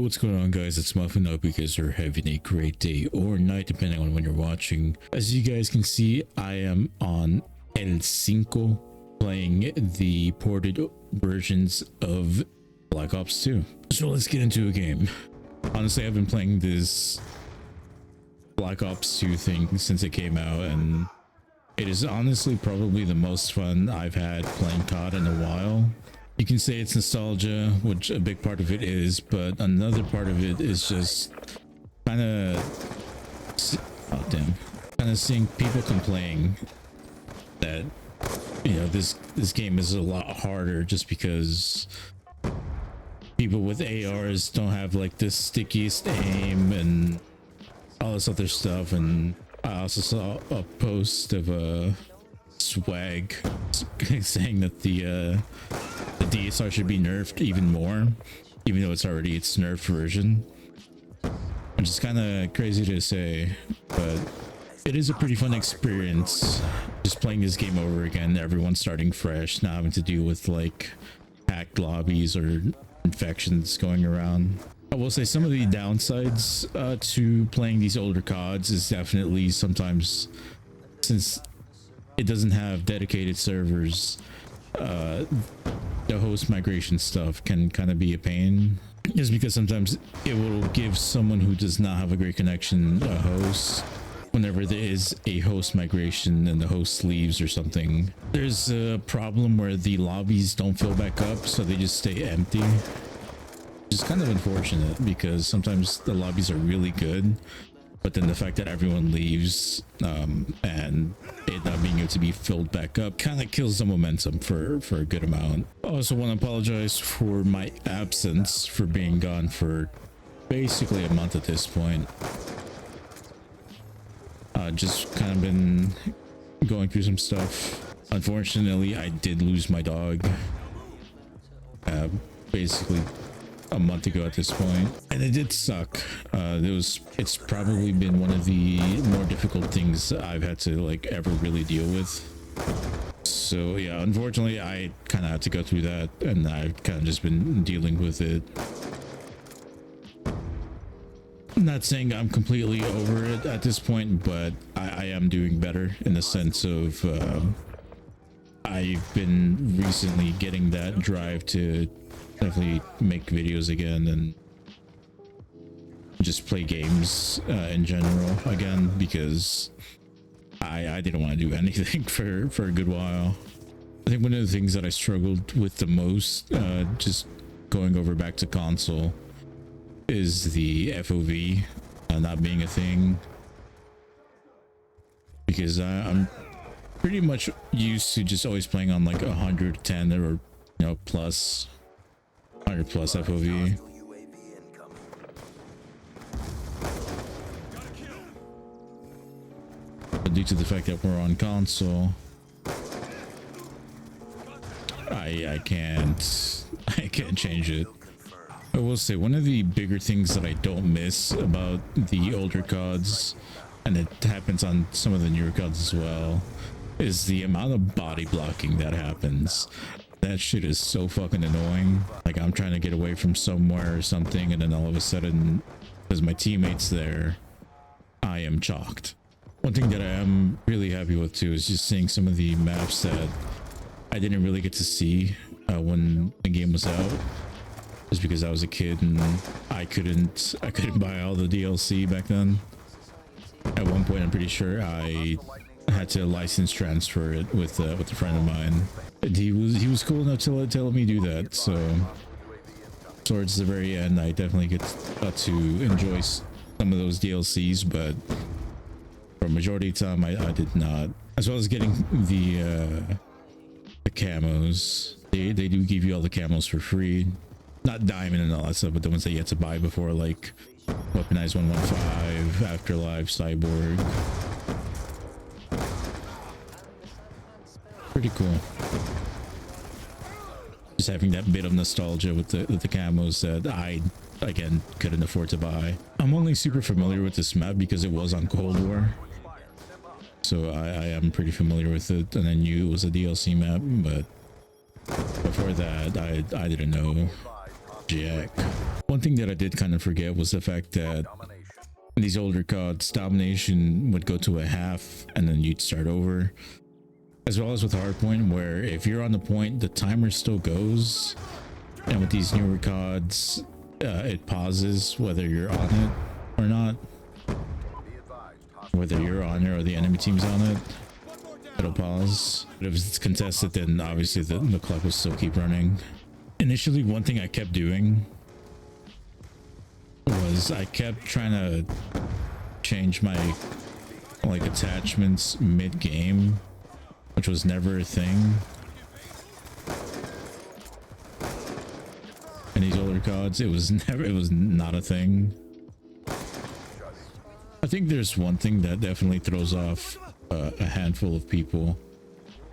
What's going on, guys? It's Muffin. Hope you guys are having a great day or night depending on when you're watching. As you guys can see, I am on El Cinco playing the ported versions of Black Ops 2. So let's get into a game. Honestly, I've been playing this Black Ops 2 thing since it came out, and it is honestly probably the most fun I've had playing COD in a while. You can say it's nostalgia, which a big part of it is, but another part of it is just kind of seeing people complain that, you know, this game is a lot harder just because people with ARs don't have like the stickiest aim and all this other stuff. And I also saw a post of a swag saying that the DSR should be nerfed even more, even though it's already its nerfed version, which is kind of crazy to say, but it is a pretty fun experience just playing this game over again. Everyone's starting fresh, not having to deal with like hacked lobbies or infections going around. I will say some of the downsides to playing these older CODs is definitely sometimes, since it doesn't have dedicated servers, the host migration stuff can kind of be a pain, just because sometimes it will give someone who does not have a great connection a host whenever there is a host migration and the host leaves or something. There's a problem where the lobbies don't fill back up, so they just stay empty, which is kind of unfortunate because sometimes the lobbies are really good, but then the fact that everyone leaves and it not being able to be filled back up kind of kills the momentum for a good amount. I also want to apologize for my absence, for being gone for basically a month at this point. Just kind of been going through some stuff. Unfortunately, I did lose my dog basically a month ago at this point, and it did suck. It's probably been one of the more difficult things I've had to like ever really deal with. So yeah, unfortunately I kind of had to go through that, and I've kind of just been dealing with it. I'm not saying I'm completely over it at this point, but I am doing better in the sense of I've been recently getting that drive to definitely make videos again and just play games in general again, because I didn't want to do anything for a good while. I think one of the things that I struggled with the most, just going over back to console, is the FOV not being a thing, because I'm pretty much used to just always playing on like 110 or, you know, plus 100 plus FOV. But due to the fact that we're on console, I can't change it. I will say one of the bigger things that I don't miss about the older CODs, and it happens on some of the newer CODs as well, is the amount of body blocking that happens. That shit is so fucking annoying. Like, I'm trying to get away from somewhere or something, and then all of a sudden, because my teammate's there, I am chalked. One thing that I am really happy with too is just seeing some of the maps that I didn't really get to see when the game was out, just because I was a kid and I couldn't buy all the DLC back then. At one point, I'm pretty sure I had to license transfer it with a friend of mine. And he was cool enough to let me do that. So towards the very end, I definitely got to enjoy some of those DLCs, but for a majority of the time, I did not. As well as getting the camos. They do give you all the camos for free. Not diamond and all that stuff, but the ones that you had to buy before, like Weaponized 115, Afterlife, Cyborg. Pretty cool. Just having that bit of nostalgia with the camos that I, again, couldn't afford to buy. I'm only super familiar with this map because it was on Cold War, so I am pretty familiar with it, and I knew it was a DLC map, but before that I didn't know jack. One thing that I did kind of forget was the fact that in these older CODs, domination would go to a half and then you'd start over. As well as with hardpoint, where if you're on the point, the timer still goes. And with these newer CODs, it pauses whether you're on it or not. Whether you're on it or the enemy team's on it, it'll pause. But if it's contested, then obviously the clock will still keep running. Initially, one thing I kept doing was I kept trying to change my like attachments mid-game, which was never a thing. In these older CODs, it was not a thing. I think there's one thing that definitely throws off a handful of people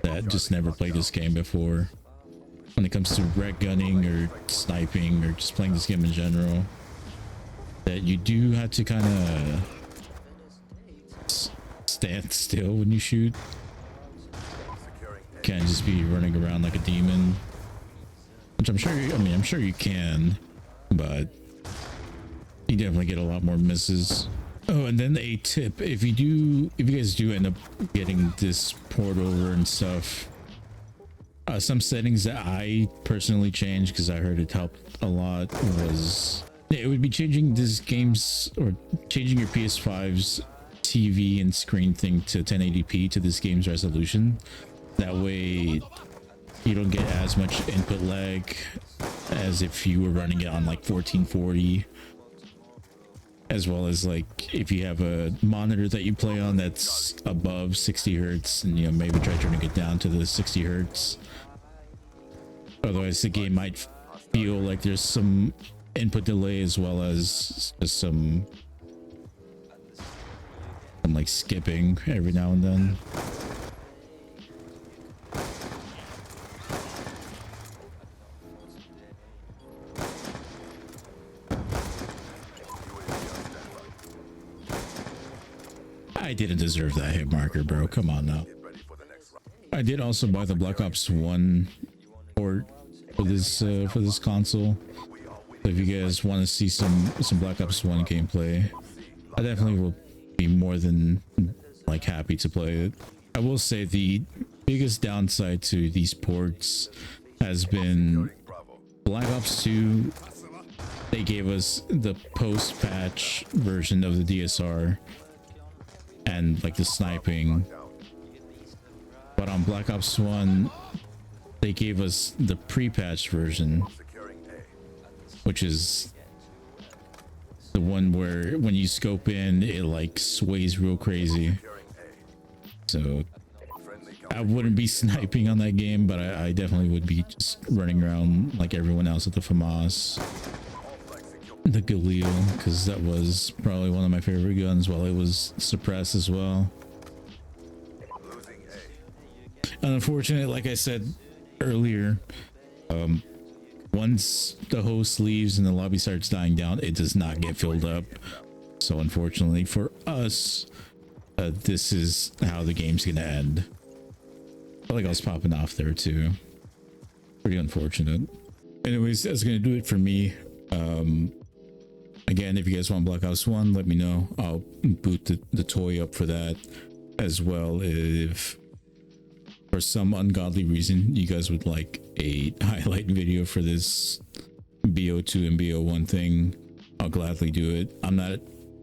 that just never played this game before. When it comes to rec gunning or sniping or just playing this game in general, that you do have to kind of stand still when you shoot. Can't just be running around like a demon, which I'm sure you can, but you definitely get a lot more misses. Oh, and then a tip, if you guys do end up getting this port over and stuff, some settings that I personally changed because I heard it helped a lot was it would be changing this game's or changing your PS5's TV and screen thing to 1080p to this game's resolution. That way you don't get as much input lag as if you were running it on like 1440. As well as like if you have a monitor that you play on that's above 60 hertz, and maybe try turning it down to the 60 hertz. Otherwise the game might feel like there's some input delay, as well as just some like skipping every now and then. I didn't deserve that hit marker, bro. Come on now. I did also buy the Black Ops 1 port for this console. So if you guys want to see some Black Ops 1 gameplay, I definitely will be more than like happy to play it. I will say the biggest downside to these ports has been Black Ops 2. They gave us the post-patch version of the DSR and like the sniping, but on Black Ops 1 they gave us the pre-patch version, which is the one where when you scope in it like sways real crazy. So I wouldn't be sniping on that game, but I definitely would be just running around like everyone else with the FAMAS, the Galil, because that was probably one of my favorite guns while it was suppressed as well. And unfortunately, like I said earlier, once the host leaves and the lobby starts dying down, it does not get filled up. So unfortunately for us, this is how the game's gonna end. I feel like I was popping off there too. Pretty unfortunate. Anyways, that's gonna do it for me. Again, if you guys want Black Ops 1, let me know. I'll boot the toy up for that, as well. If for some ungodly reason you guys would like a highlight video for this BO2 and BO1 thing, I'll gladly do it. I'm not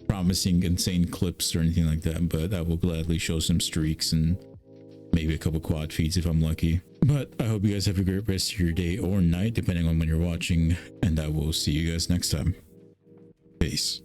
promising insane clips or anything like that, but I will gladly show some streaks and maybe a couple quad feeds if I'm lucky. But I hope you guys have a great rest of your day or night, depending on when you're watching, and I will see you guys next time. Peace.